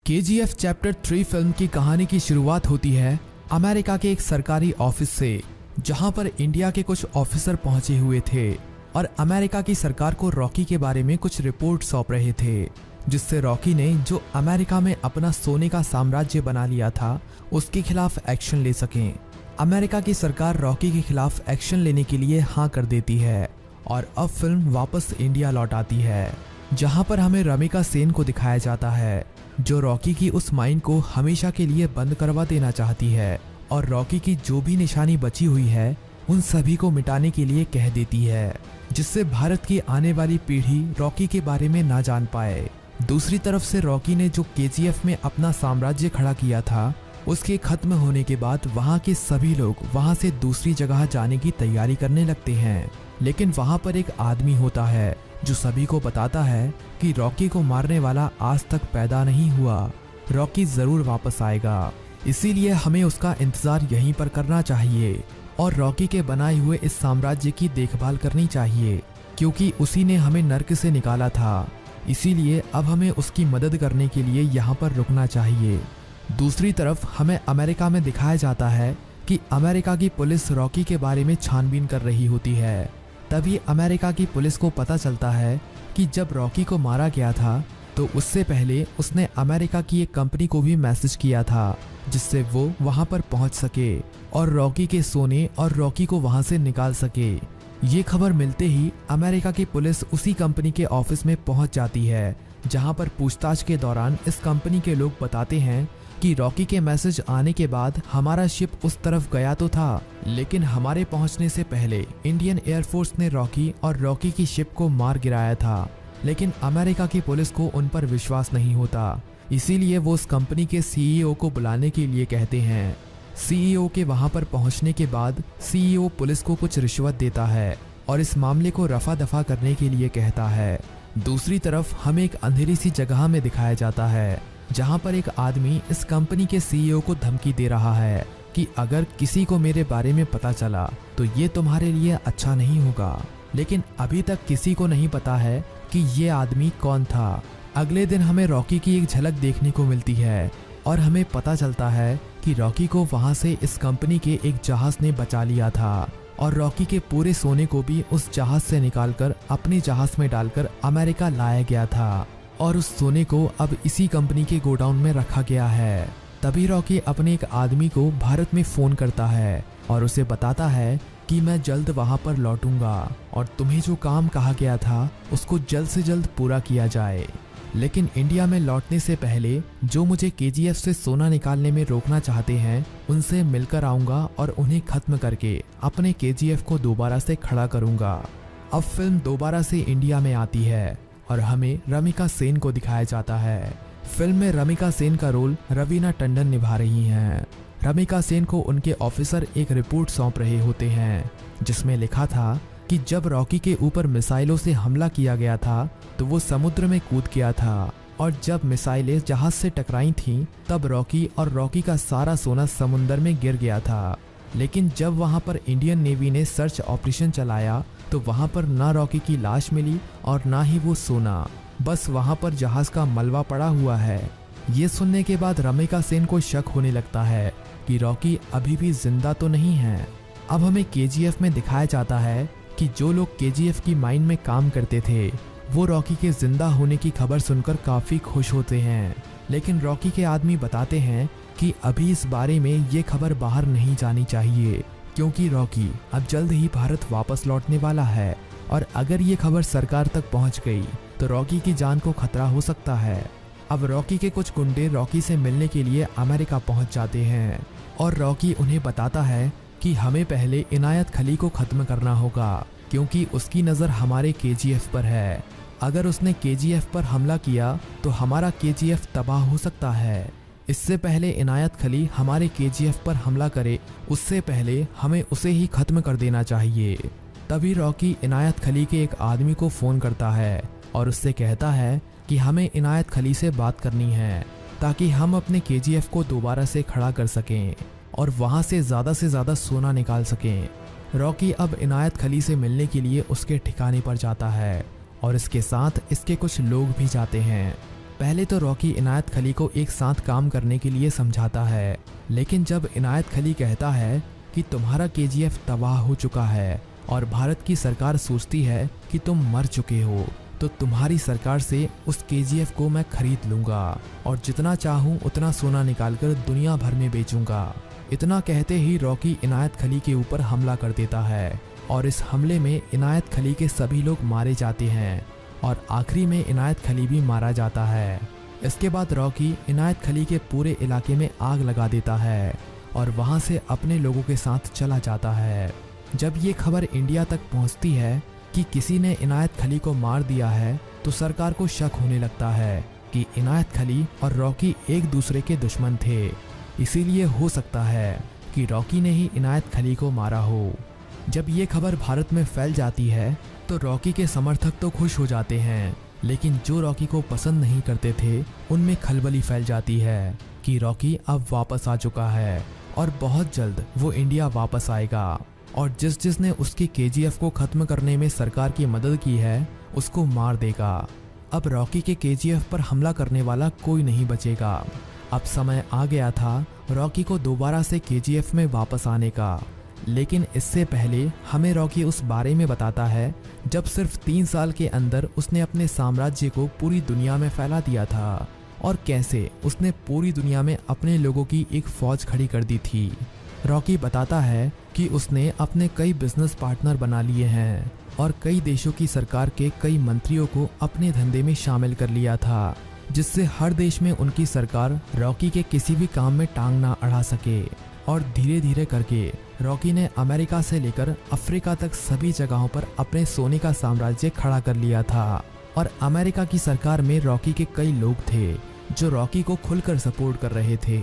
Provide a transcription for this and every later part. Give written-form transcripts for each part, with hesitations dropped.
KGF chapter 3 film की कहानी की शुरुआत होती है अमेरिका के एक सरकारी ऑफिस से, जहां पर इंडिया के कुछ ऑफिसर पहुंचे हुए थे और अमेरिका की सरकार को रॉकी के बारे में कुछ रिपोर्ट सौंप रहे थे, जिससे रॉकी ने जो अमेरिका में अपना सोने का साम्राज्य बना लिया था उसके खिलाफ एक्शन ले सकें। अमेरिका की सरकार रॉकी के खिलाफ एक्शन लेने के लिए हाँ कर देती है और अब फिल्म वापस इंडिया लौट आती है, जहां पर हमें रमिका सेन को दिखाया जाता है जो रॉकी की उस माइन को हमेशा के लिए बंद करवा देना चाहती है और रॉकी की जो भी निशानी बची हुई है उन सभी को मिटाने के लिए कह देती है, जिससे भारत की आने वाली पीढ़ी रॉकी के बारे में ना जान पाए। दूसरी तरफ से रॉकी ने जो KGF में अपना साम्राज्य खड़ा किया था उसके खत्म होने के बाद वहां के सभी लोग वहां से दूसरी जगह जाने की तैयारी करने लगते हैं, लेकिन वहां पर एक आदमी होता है जो सभी को बताता है कि रॉकी को मारने वाला आज तक पैदा नहीं हुआ, रॉकी जरूर वापस आएगा, इसीलिए हमें उसका इंतजार यहीं पर करना चाहिए और रॉकी के बनाए हुए इस साम्राज्य की देखभाल करनी चाहिए, क्योंकि उसी ने हमें नर्क से निकाला था, इसीलिए अब हमें उसकी मदद करने के लिए यहाँ पर रुकना चाहिए। दूसरी तरफ हमें अमेरिका में दिखाया जाता है कि अमेरिका की पुलिस रॉकी के बारे में छानबीन कर रही होती है। तभी अमेरिका की पुलिस को पता चलता है कि जब रॉकी को मारा गया था तो उससे पहले उसने अमेरिका की एक कंपनी को भी मैसेज किया था, जिससे वो वहां पर पहुंच सके और रॉकी के सोने और रॉकी को वहां से निकाल सके। ये खबर मिलते ही अमेरिका की पुलिस उसी कंपनी के ऑफिस में पहुंच जाती है, जहां पर पूछताछ के दौरान इस कंपनी के लोग बताते हैं कि रॉकी के मैसेज आने के बाद हमारा शिप उस तरफ गया तो था, लेकिन हमारे पहुंचने से पहले इंडियन एयरफोर्स ने रॉकी और रॉकी की शिप को मार गिराया था। लेकिन अमेरिका की पुलिस को उन पर विश्वास नहीं होता, इसीलिए वो उस कंपनी के CEO को बुलाने के लिए कहते हैं। CEO के वहां पर पहुंचने के बाद CEO पुलिस को कुछ रिश्वत देता है और इस मामले को रफा दफा करने के लिए कहता है। दूसरी तरफ हमें एक अंधेरी सी जगह में दिखाया जाता है, जहां पर एक आदमी इस कंपनी के CEO को धमकी दे रहा है कि अगर किसी को मेरे बारे में पता चला तो ये तुम्हारे लिए अच्छा नहीं होगा। लेकिन अभी तक किसी को नहीं पता है कि ये आदमी कौन था। अगले दिन हमें रॉकी की एक झलक देखने को मिलती है और हमें पता चलता है कि रॉकी को वहां से इस कंपनी के एक जहाज ने बचा लिया था और रॉकी के पूरे सोने को भी उस जहाज से निकालकर अपने जहाज में डालकर अमेरिका लाया गया था और उस सोने को अब इसी कंपनी के गोडाउन में रखा गया है। तभी रॉकी अपने एक आदमी को भारत में फोन करता है और उसे बताता है कि मैं जल्द वहां पर लौटूंगा और तुम्हें जो काम कहा गया था उसको जल्द से जल्द पूरा किया जाए। लेकिन इंडिया में लौटने से पहले जो मुझे KGF से सोना निकालने में रोकना चाहते हैं उनसे मिलकर आऊंगा और उन्हें खत्म करके अपने KGF को दोबारा से खड़ा करूंगा। अब फिल्म दोबारा से इंडिया में आती है और हमें रमिका सेन को दिखाया जाता है। फिल्म में रमिका सेन का रोल रवीना टंडन निभा रही हैं। रमिका सेन को उनके ऑफिसर एक रिपोर्ट सौंप रहे होते हैं, जिसमें लिखा था कि जब रॉकी के ऊपर मिसाइलों से हमला किया गया था तो वो समुद्र में कूद गया था और जब मिसाइलें जहाज से टकराई थीं तब रॉकी और रॉकी का सारा सोना समुद्र में गिर गया था। लेकिन जब वहां पर इंडियन नेवी ने सर्च ऑपरेशन चलाया तो वहां पर ना रॉकी की लाश मिली और ना ही वो सोना, बस वहां पर जहाज का मलबा पड़ा हुआ है। ये सुनने के बाद रमिका सेन को शक होने लगता है कि रॉकी अभी भी जिंदा तो नहीं है। अब हमें KGF में दिखाया जाता है कि जो लोग KGF की माइन में काम करते थे वो रॉकी के जिंदा होने की खबर सुनकर काफी खुश होते हैं, लेकिन रॉकी के आदमी बताते हैं कि अभी इस बारे में ये खबर बाहर नहीं जानी चाहिए, क्योंकि रॉकी अब जल्द ही भारत वापस लौटने वाला है और अगर ये खबर सरकार तक पहुंच गई तो रॉकी की जान को खतरा हो सकता है। अब रॉकी के कुछ गुंडे रॉकी से मिलने के लिए अमेरिका पहुंच जाते हैं और रॉकी उन्हें बताता है कि हमें पहले इनायत खली को खत्म करना होगा, क्योंकि उसकी नज़र हमारे KGF पर है। अगर उसने KGF पर हमला किया तो हमारा KGF तबाह हो सकता है। इससे पहले इनायत खली हमारे KGF पर हमला करे उससे पहले हमें उसे ही खत्म कर देना चाहिए। तभी रॉकी इनायत खली के एक आदमी को फ़ोन करता है और उससे कहता है कि हमें इनायत खली से बात करनी है ताकि हम अपने KGF को दोबारा से खड़ा कर सकें और वहां से ज़्यादा सोना निकाल सकें। रॉकी अब इनायत खली से मिलने के लिए उसके ठिकाने पर जाता है और इसके साथ इसके कुछ लोग भी जाते हैं। पहले तो रॉकी इनायत खली को एक साथ काम करने के लिए समझाता है, लेकिन जब इनायत खली कहता है कि तुम्हारा केजीएफ तबाह हो चुका है और भारत की सरकार सोचती है कि तुम मर चुके हो, तो तुम्हारी सरकार से उस केजीएफ को मैं खरीद लूंगा और जितना चाहूं उतना सोना निकालकर दुनिया भर में बेचूंगा। इतना कहते ही रॉकी इनायत खली के ऊपर हमला कर देता है और इस हमले में इनायत खली के सभी लोग मारे जाते हैं और आखिरी में इनायत खली भी मारा जाता है। इसके बाद रॉकी इनायत खली के पूरे इलाके में आग लगा देता है और वहां से अपने लोगों के साथ चला जाता है। जब ये खबर इंडिया तक पहुंचती है कि किसी ने इनायत खली को मार दिया है, तो सरकार को शक होने लगता है कि इनायत खली और रॉकी एक दूसरे के दुश्मन थे, इसीलिए हो सकता है कि रॉकी ने ही इनायत खली को मारा हो। जब ये खबर भारत में फैल जाती है तो रॉकी के समर्थक तो खुश हो जाते हैं, लेकिन जो रॉकी को पसंद नहीं करते थे उनमें खलबली फैल जाती है कि रॉकी अब वापस आ चुका है और बहुत जल्द वो इंडिया वापस आएगा और जिसने उसके केजीएफ को खत्म करने में सरकार की मदद की है उसको मार देगा। अब रॉकी के केजीएफ पर हमला करने वाला कोई नहीं बचेगा। अब समय आ गया था रॉकी को दोबारा से केजीएफ में वापस आने का, लेकिन इससे पहले हमें रॉकी उस बारे में बताता है जब सिर्फ 3 साल के अंदर उसने अपने साम्राज्य को पूरी दुनिया में फैला दिया था और कैसे उसने पूरी दुनिया में अपने लोगों की एक फौज खड़ी कर दी थी। रॉकी बताता है कि उसने अपने कई बिजनेस पार्टनर बना लिए हैं और कई देशों की सरकार के कई मंत्रियों को अपने धंधे में शामिल कर लिया था, जिससे हर देश में उनकी सरकार रॉकी के किसी भी काम में टांग ना अड़ा सके। और धीरे धीरे करके रॉकी ने अमेरिका से लेकर अफ्रीका तक सभी जगहों पर अपने सोने का साम्राज्य खड़ा कर लिया था और अमेरिका की सरकार में रॉकी के कई लोग थे जो रॉकी को खुलकर सपोर्ट कर रहे थे।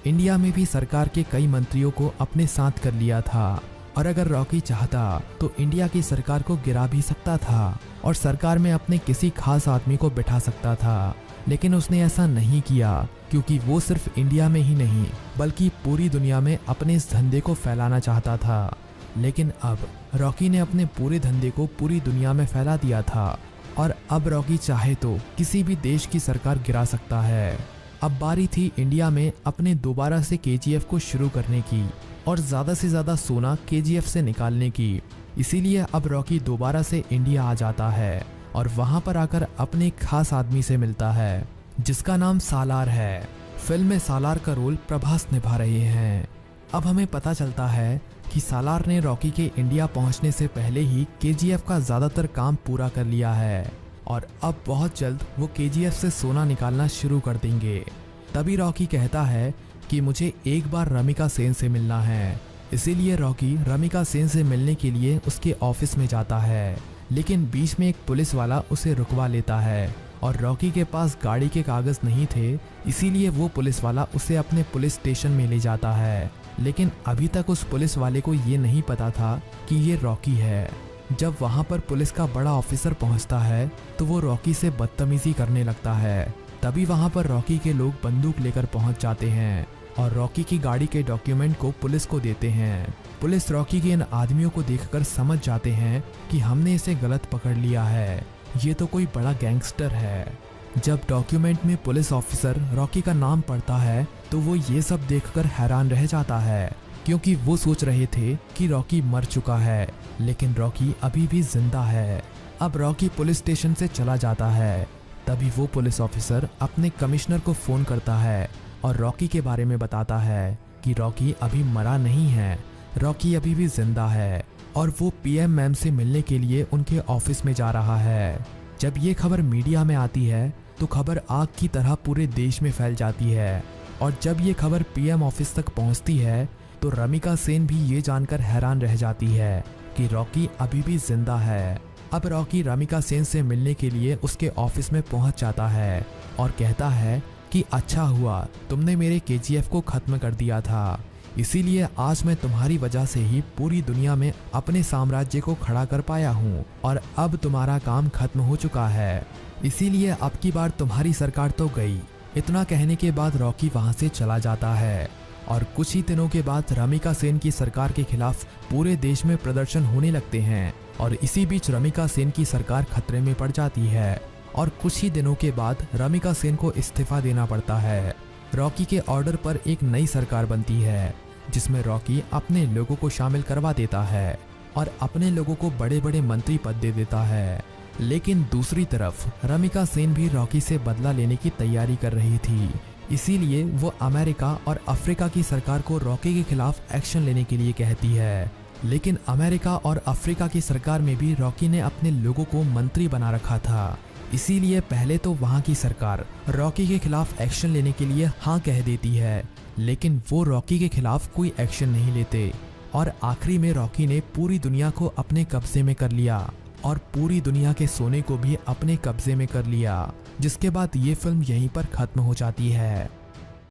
इंडिया में भी सरकार के कई मंत्रियों को अपने साथ कर लिया था और अगर रॉकी चाहता तो इंडिया की सरकार को गिरा भी सकता था और सरकार में अपने किसी खास आदमी को बिठा सकता था, लेकिन उसने ऐसा नहीं किया क्योंकि वो सिर्फ इंडिया में ही नहीं बल्कि पूरी दुनिया में अपने इस धंधे को फैलाना चाहता था। लेकिन अब रॉकी ने अपने पूरे धंधे को पूरी दुनिया में फैला दिया था और अब रॉकी चाहे तो किसी भी देश की सरकार गिरा सकता है। अब बारी थी इंडिया में अपने दोबारा से केजीएफ को शुरू करने की और ज़्यादा से ज़्यादा सोना केजीएफ से निकालने की। इसीलिए अब रॉकी दोबारा से इंडिया आ जाता है और वहां पर आकर अपने एक खास आदमी से मिलता है जिसका नाम सालार है। फिल्म में सालार का रोल प्रभास निभा रहे हैं। अब हमें पता चलता है कि सालार ने रॉकी के इंडिया पहुंचने से पहले ही केजीएफ का ज़्यादातर काम पूरा कर लिया है और अब बहुत जल्द वो केजीएफ से सोना निकालना शुरू कर देंगे। तभी रॉकी कहता है कि मुझे एक बार रमिका सेन से मिलना है। इसीलिए रॉकी रमिका सेन से मिलने के लिए उसके ऑफिस में जाता है, लेकिन बीच में एक पुलिस वाला उसे रुकवा लेता है और रॉकी के पास गाड़ी के कागज नहीं थे, इसीलिए वो पुलिस वाला उसे अपने पुलिस स्टेशन में ले जाता है। लेकिन अभी तक उस पुलिस वाले को ये नहीं पता था कि ये रॉकी है। जब वहाँ पर पुलिस का बड़ा ऑफिसर पहुँचता है तो वो रॉकी से बदतमीजी करने लगता है। तभी वहाँ पर रॉकी के लोग बंदूक लेकर पहुँच जाते हैं और रॉकी की गाड़ी के डॉक्यूमेंट को पुलिस को देते हैं। पुलिस रॉकी के इन आदमियों को देखकर समझ जाते हैं कि हमने इसे गलत पकड़ लिया है, ये तो कोई बड़ा गैंगस्टर है। जब डॉक्यूमेंट में पुलिस ऑफिसर रॉकी का नाम पढ़ता है तो वो ये सब देखकर हैरान रह जाता है, क्योंकि वो सोच रहे थे कि रॉकी मर चुका है, लेकिन रॉकी अभी भी जिंदा है। अब रॉकी पुलिस स्टेशन से चला जाता है। तभी वो पुलिस ऑफिसर अपने कमिश्नर को फ़ोन करता है और रॉकी के बारे में बताता है कि रॉकी अभी मरा नहीं है, रॉकी अभी भी जिंदा है और वो पीएम मैम से मिलने के लिए उनके ऑफिस में जा रहा है। जब ये खबर मीडिया में आती है तो खबर आग की तरह पूरे देश में फैल जाती है और जब ये खबर पीएम ऑफिस तक पहुंचती है तो रमिका सेन भी ये जानकर हैरान रह जाती है कि रॉकी अभी भी जिंदा है। अब रॉकी रमिका सेन से मिलने के लिए उसके ऑफिस में पहुंच जाता है और कहता है कि अच्छा हुआ तुमने मेरे केजीएफ को खत्म कर दिया था, इसीलिए आज मैं तुम्हारी वजह से ही पूरी दुनिया में अपने साम्राज्य को खड़ा कर पाया हूँ और अब तुम्हारा काम खत्म हो चुका है, इसीलिए अब की बार तुम्हारी सरकार तो गई। इतना कहने के बाद रॉकी वहाँ से चला जाता है और कुछ ही दिनों के बाद रमिका सेन की सरकार के खिलाफ पूरे देश में प्रदर्शन होने लगते हैं और इसी बीच रमिका सेन की सरकार खतरे में पड़ जाती है और कुछ ही दिनों के बाद रमिका सेन को इस्तीफा देना पड़ता है। रॉकी के ऑर्डर पर एक नई सरकार बनती है जिसमें रॉकी अपने लोगों को शामिल करवा देता है और अपने लोगों को बड़े बड़े मंत्री पद दे देता है। लेकिन दूसरी तरफ रमिका सेन भी रॉकी से बदला लेने की तैयारी कर रही थी, इसीलिए वो अमेरिका और अफ्रीका की सरकार को रॉकी के खिलाफ एक्शन लेने के लिए कहती है। लेकिन अमेरिका और अफ्रीका की सरकार में भी रॉकी ने अपने लोगों को मंत्री बना रखा था, इसीलिए पहले तो वहां की सरकार रॉकी के खिलाफ एक्शन लेने के लिए हाँ कह देती है, लेकिन वो रॉकी के खिलाफ कोई एक्शन नहीं लेते और आखिरी में रॉकी ने पूरी दुनिया को अपने कब्जे में कर लिया और पूरी दुनिया के सोने को भी अपने कब्जे में कर लिया, जिसके बाद ये फिल्म यहीं पर खत्म हो जाती है।